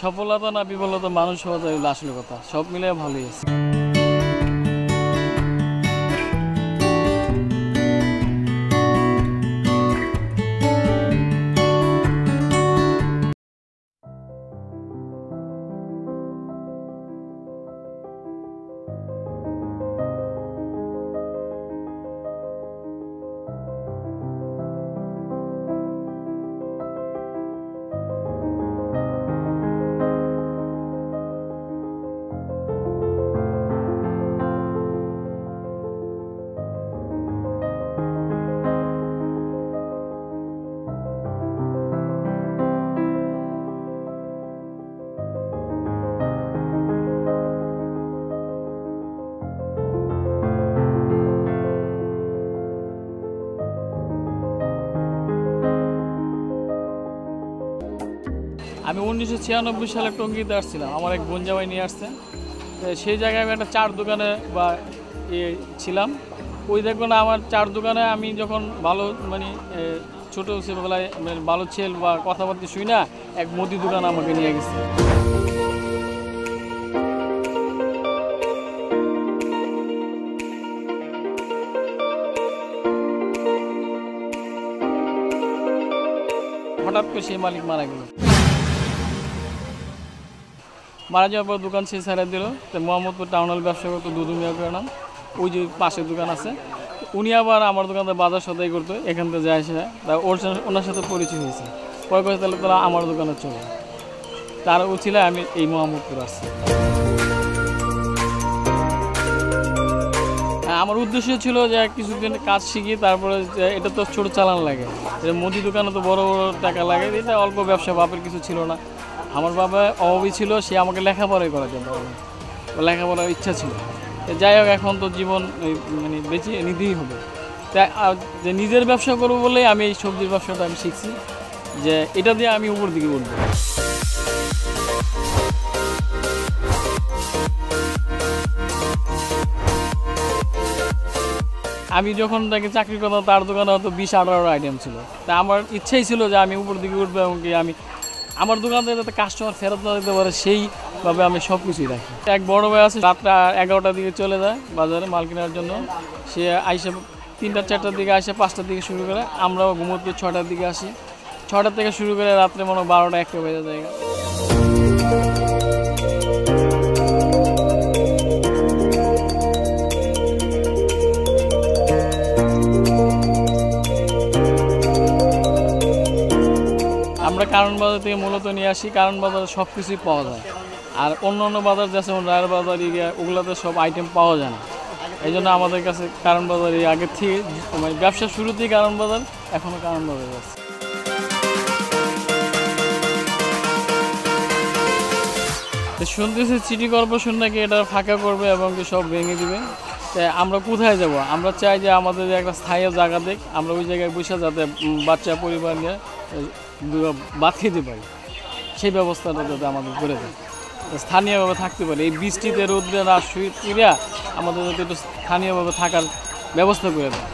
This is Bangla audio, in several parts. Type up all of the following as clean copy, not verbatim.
সফলতা না বিফলতা মানুষ হওয়া যায় আসলে কথা, সব মিলে ভালোই আছে। আমি 1996 সালে টঙ্গীতে আসছিলাম, আমার এক বোন জামাই নিয়ে আসছে। সেই জায়গায় আমি একটা চার দোকানে বা ছিলাম। ওই দেখবো না আমার চার দোকানে আমি যখন ভালো ছোটো ছেলেবেলায় ভালো ছেল বা কথাবার্তা শুই না, এক মুদি দোকান আমাকে নিয়ে গেছে। হঠাৎ করে সেই মালিক মারা গেল। মারা যাওয়ার পর দোকান সে ছেড়ে দিল। তো মোহাম্মদপুর টাউন হল ব্যবসা করতো দুদু মিয়া করে নাম, ওই যে পাশের দোকান আছে। উনি আবার আমার দোকানতে বাজার সদাই করতো, এখান থেকে যায় সে ওনার সাথে পরিচয় হয়েছে। পরে কথা তাহলে তারা আমার দোকানে চলে, তার ও ছিল আমি এই মোহাম্মদপুর আসছি। আমার উদ্দেশ্য ছিল যে কিছুদিন কাজ শিখি, তারপরে এটা তো ছোটো চালান লাগে, মুদি দোকানে তো বড় বড় টাকা লাগে, এটা অল্প ব্যবসা, বাপের কিছু ছিল না। আমার বাবা অভাবী ছিল, সে আমাকে লেখাপড়াই করাতে পারে, লেখাপড়ার ইচ্ছা ছিল। যাই হোক, এখন তো জীবন বেঁচে নিতেই হবে। তাই যে নিজের ব্যবসা করবো বলেই আমি এই সবজির ব্যবসাটা আমি শিখছি, যে এটা দিয়ে আমি উপর দিকে উঠবো। আমি যখন তাকে চাকরি করতাম, তার দোকানে হয়তো 20-18 আইটেম ছিল। তা আমার ইচ্ছাই ছিল যে আমি উপর দিকে উঠবো, এবং কি আমি আমার দোকান থেকে যাতে কাস্টমার ফেরত না দিতে পারে সেইভাবে আমি সব কিছুই রাখি। এক বড় ভাই আছে, রাতটা 11টার দিকে চলে যায় বাজারে মাল কেনার জন্য। সে আইসে 3টা-4টার দিকে আসে, 5টার দিকে শুরু করে। আমরাও ঘুমোতে 6টার দিকে আসি, 6টার থেকে শুরু করে রাত্রে 12টা-1টা বেজে যায়। আমরা কারণ বাজার থেকে মূলত নিয়ে আসি, কারণ বাজারে সব কিছুই পাওয়া যায়। আর অন্য অন্য বাজার যেমন রায়ের বাজার ওগুলোতে সব আইটেম পাওয়া যায় না। এই জন্য আমাদের কাছে কারণ বাজারই আগের থেকে, ব্যবসা শুরুতেই কারণ বাজার, এখনও কারণ বাজার আছে। শুনতেছি সিটি কর্পোরেশন নাকি এটা ফাঁকা করবে এবং সব ভেঙে দিবে। তাই আমরা কোথায় যাব? আমরা চাই যে আমাদের একটা স্থায়ী জায়গা দেখ, আমরা ওই জায়গায় বসে যাতে বাচ্চা পরিবার নিয়ে ভাত খেতে পারি, সেই ব্যবস্থাটা যাতে আমাদের করে দেয়, স্থানীয়ভাবে থাকতে পারি। এই বৃষ্টিতে রোদ্রে না শুয়ে আমাদের যাতে একটু স্থানীয়ভাবে থাকার ব্যবস্থা করে দেয়।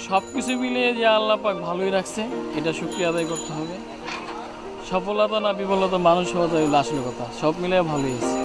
সব কিছু মিলিয়ে যে আল্লাহ পাক ভালোই রাখছে, এটা শুকরিয়া আদায় করতে হবে। সফলতা না বিফলতা মানুষ হওয়া যায় আসলে কথা, সব মিলিয়ে ভালোই আছে।